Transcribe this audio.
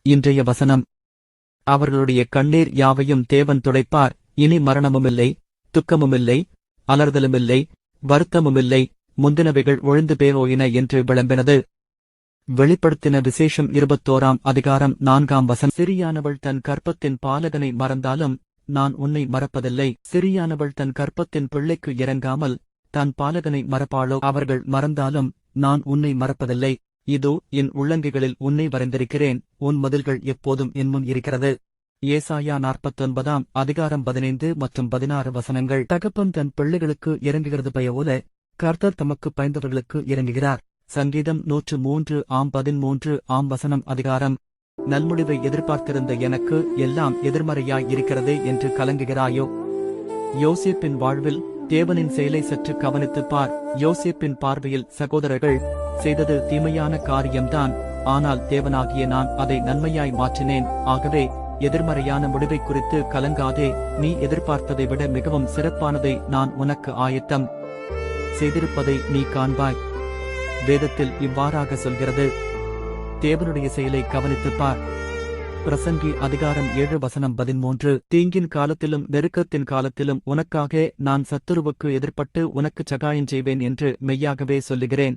இன்றைய வசனம். அவர்களுடைய கண்ணீர் யாவையும் தேவன் துடைப்பார். இனி மரணமுமில்லை, துக்கமுமில்லை, அலறுதலுமில்லை, வருத்தமுமில்லை, முந்தினவைகள் ஒழிந்து போயின என்று விளம்பினது. வெளிப்படுத்தின விசேஷம் 21ஆம் அதிகாரம் 4ஆம் வசனம். சிறியானவள் தன் கர்ப்பத்தின் பாலகனை மறந்தாலும் நான் உன்னை மறப்பதில்லை. சிறியானவள் தன் கர்ப்பத்தின் பிள்ளைக்கு இறங்காமல் தன் பாலகனை மறப்பாளோ? அவர்கள் மறந்தாலும் நான் உன்னை மறப்பதில்லை. இதோ என் உள்ளங்கைகளில் உன்னை வரைந்திருக்கிறேன். உன் மதில்கள் எப்போதும் என் முன் இருக்கிறது. ஏசாயா 49ஆம் அதிகாரம் 15 மற்றும் 16 வசனங்கள். தகப்பன் தன் பிள்ளைகளுக்கு இறங்குகிறது போல கர்த்தர் தமக்கு பயந்தவர்களுக்கு இறங்குகிறார். சங்கீதம் 103:13 வசனம். அதிகாரம். நல்முடிவை எதிர்பார்த்திருந்த எனக்கு எல்லாம் எதிர்மறையாய் இருக்கிறதே என்று கலங்குகிறாயோ? யோசேப்பின் வாழ்வில் தேவனின் செயலை சற்று கவனித்துப் பார். யோசேப்பின் பார்வையில் சகோதரர்கள் செய்தது தீமையான காரியம்தான், ஆனால் தேவனாகிய நான் அதை நன்மையாய் மாற்றினேன். ஆகவே எதிர்மறையான முடிவை குறித்து கலங்காதே. நீ எதிர்பார்த்ததை விட மிகவும் சிறப்பானதை நான் உனக்கு ஆயத்தம் செய்திருப்பதை நீ காண்பாய். வேதத்தில் இவ்வாறாக சொல்கிறது. தேவனுடைய செயலை கவனித்துப் பார். பிரசங்கி அதிகாரம் 7 வசனம் 13. தீங்கின் காலத்திலும் நெருக்கத்தின் காலத்திலும் உனக்காக நான் சத்துருவுக்கு எதிர்ப்பட்டு உனக்குச் சகாயம் செய்வேன் என்று மெய்யாகவே சொல்லுகிறேன்.